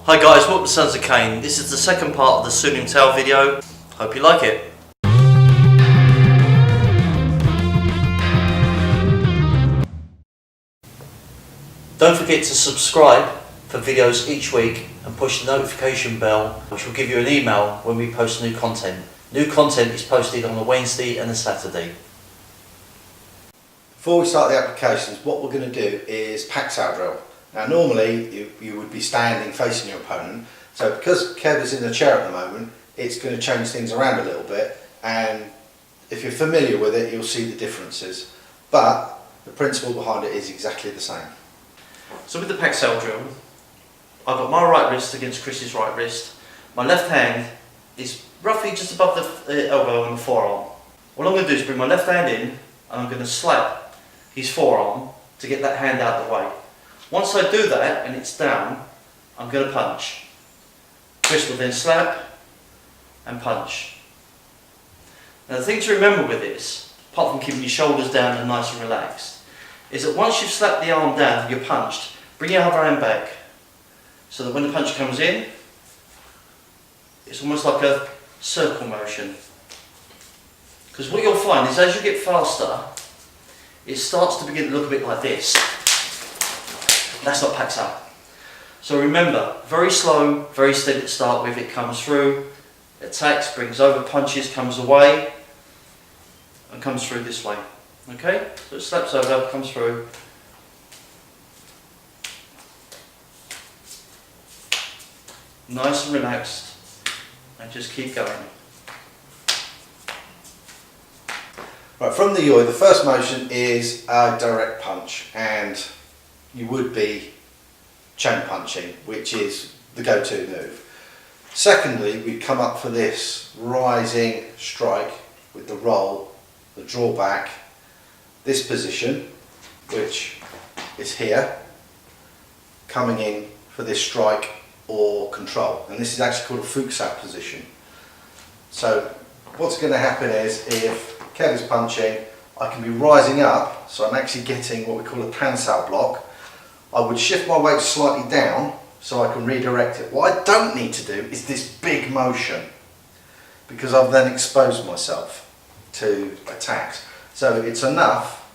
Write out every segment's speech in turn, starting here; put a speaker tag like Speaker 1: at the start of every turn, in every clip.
Speaker 1: Hi guys, welcome to Sons of Cain. This is the second part of the Siu Lim Tao video. Hope you like it. Don't forget to subscribe for videos each week and push the notification bell, which will give you an email when we post new content. New content is posted on a Wednesday and a Saturday.
Speaker 2: Before we start the applications, what we're going to do is pack out drill. Now normally you would be standing facing your opponent, so because Kev is in the chair at the moment, it's going to change things around a little bit, and if you're familiar with it you'll see the differences, but the principle behind it is exactly the same.
Speaker 1: So with the pack cell drill, I've got my right wrist against Chris's right wrist. My left hand is roughly just above the elbow and the forearm. What I'm going to do is bring my left hand in and I'm going to slap his forearm to get that hand out of the way. Once I do that and it's down, I'm going to punch. Chris will then slap and punch. Now the thing to remember with this, apart from keeping your shoulders down and nice and relaxed, is that once you've slapped the arm down and you're punched, bring your other hand back so that when the punch comes in, it's almost like a circle motion. Because what you'll find is as you get faster, it starts to begin to look a bit like this. That's not packed up. So remember, very slow, very steady to start with. It comes through, attacks, brings over, punches, comes away, and comes through this way. Okay? So it slaps over, comes through. Nice and relaxed, and just keep going.
Speaker 2: Right, from the yoi, the first motion is a direct punch, and you would be chain punching, which is the go-to move. Secondly, we come up for this rising strike with the roll, the drawback, this position, which is here, coming in for this strike or control, and this is actually called a Fuchsat position. So what's going to happen is if Kev is punching, I can be rising up, so I'm actually getting what we call a pansal block. I would shift my weight slightly down so I can redirect it. What I don't need to do is this big motion, because I've then exposed myself to attacks. So it's enough,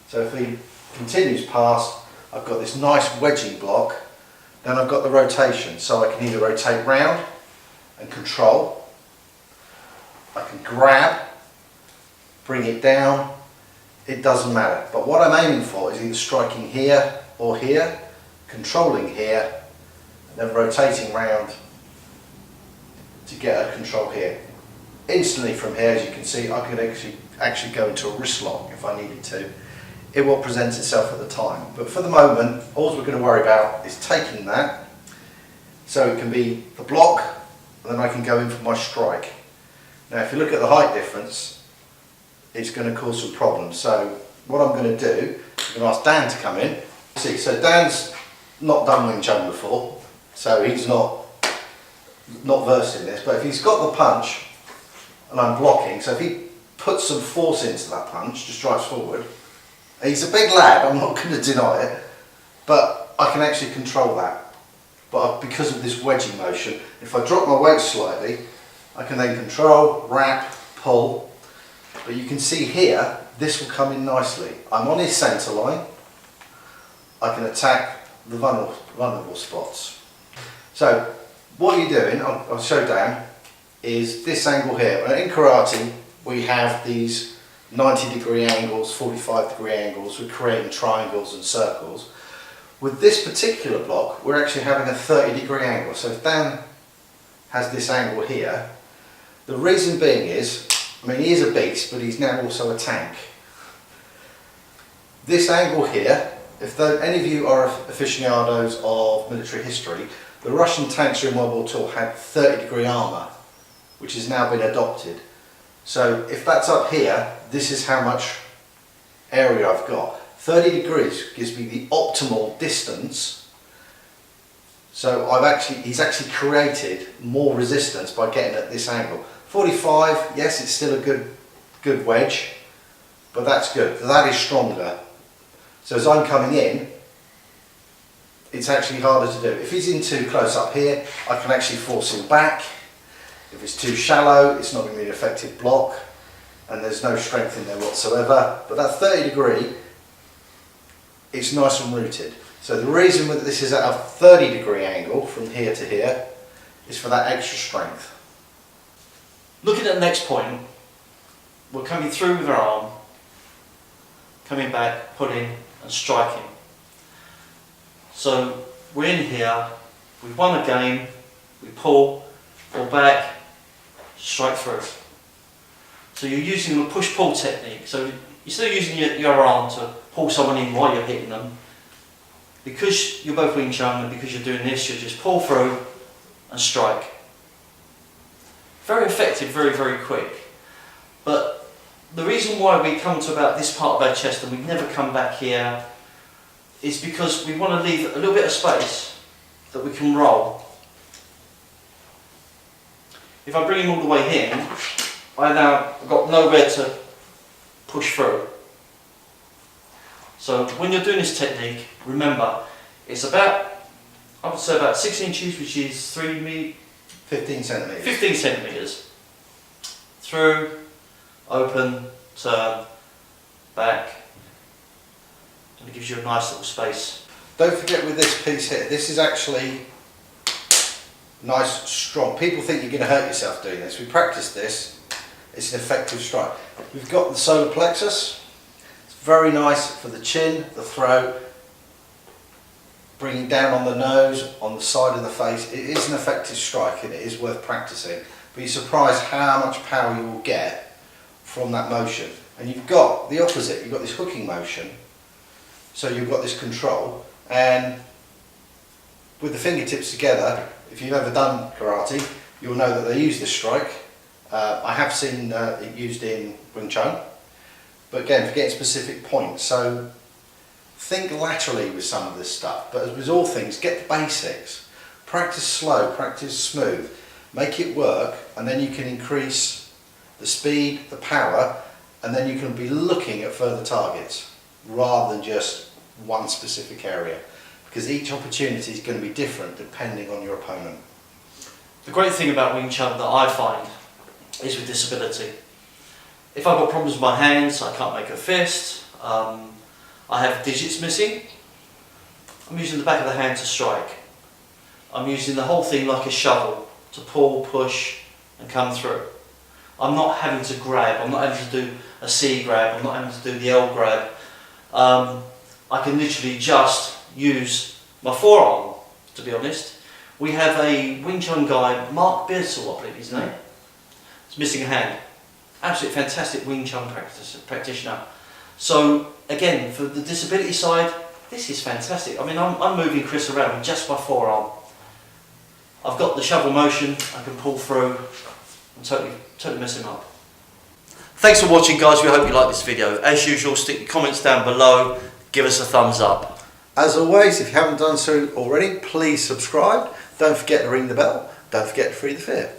Speaker 2: so if he continues past, I've got this nice wedging block, then I've got the rotation, so I can either rotate round and control, I can grab, bring it down, it doesn't matter. But what I'm aiming for is either striking here or here, controlling here, and then rotating round to get a control here. Instantly from here, as you can see, I could actually go into a wrist lock if I needed to. It will present itself at the time. But for the moment, all we're going to worry about is taking that, so it can be the block, and then I can go in for my strike. Now if you look at the height difference, it's going to cause some problems. So what I'm going to do, I'm going to ask Dan to come in. See, so Dan's not done Wing Chun before, so he's not versed in this, but if he's got the punch and I'm blocking, so if he puts some force into that punch, just drives forward, he's a big lad, I'm not going to deny it, but I can actually control that. But because of this wedging motion, if I drop my weight slightly, I can then control, wrap, pull, but you can see here, this will come in nicely. I'm on his centre line, I can attack the vulnerable spots. So what you're doing, I'll show Dan, is this angle here. In karate we have these 90-degree angles, 45-degree angles, we're creating triangles and circles. With this particular block we're actually having a 30-degree angle. So if Dan has this angle here, the reason being is, I mean he is a beast but he's now also a tank. This angle here, if any of you are aficionados of military history, the Russian tanks during World War II had 30-degree armour, which has now been adopted. So if that's up here, this is how much area I've got. 30 degrees gives me the optimal distance. So he's actually created more resistance by getting at this angle. 45, yes, it's still a good wedge, but that's good. That is stronger. So as I'm coming in, it's actually harder to do. If he's in too close up here, I can actually force him back. If it's too shallow, it's not going to be an effective block, and there's no strength in there whatsoever. But that 30 degree, it's nice and rooted. So the reason that this is at a 30 degree angle from here to here is for that extra strength.
Speaker 1: Looking at the next point, we're coming through with our arm, coming back, pulling and striking. So we're in here, we've won a game, we pull back, strike through. So you're using the push-pull technique. So you're still using your arm to pull someone in while you're hitting them. Because you're both Wing Chun and because you're doing this, you just pull through and strike. Very effective, very, very quick. But the reason why we come to about this part of our chest and we never come back here is because we want to leave a little bit of space that we can roll. If I bring him all the way in, I've got nowhere to push through. So when you're doing this technique, remember, it's about, I would say about 6 inches, which is
Speaker 2: 15 centimetres.
Speaker 1: 15 centimetres. Through, open, turn, back, and it gives you a nice little space.
Speaker 2: Don't forget with this piece here, this is actually nice, strong. People think you're going to hurt yourself doing this. We practice this, it's an effective strike. We've got the solar plexus. It's very nice for the chin, the throat, bringing down on the nose, on the side of the face. It is an effective strike and it is worth practicing. But you're surprised how much power you will get from that motion. And you've got the opposite, you've got this hooking motion, so you've got this control, and with the fingertips together, if you've ever done karate, you'll know that they use this strike. I have seen it used in Wing Chun, but again, for getting specific points. So think laterally with some of this stuff, but as with all things, get the basics. Practice slow, practice smooth, make it work, and then you can increase the speed, the power, and then you can be looking at further targets rather than just one specific area, because each opportunity is going to be different depending on your opponent.
Speaker 1: The great thing about Wing Chun that I find is with disability. If I've got problems with my hands, I can't make a fist, I have digits missing, I'm using the back of the hand to strike. I'm using the whole thing like a shovel to pull, push and come through. I'm not having to grab, I'm not having to do a C grab, I'm not having to do the L grab. I can literally just use my forearm, to be honest. We have a Wing Chun guy, Mark Beersall, I believe his name. He's missing a hand. Absolutely fantastic Wing Chun practitioner. So again, for the disability side, this is fantastic. I mean, I'm moving Chris around with just my forearm. I've got the shovel motion, I can pull through and totally mess him up. Thanks for watching, guys. We hope you like this video. As usual, stick your comments down below, give us a thumbs up.
Speaker 2: As always, if you haven't done so already, please subscribe. Don't forget to ring the bell. Don't forget to free the fear.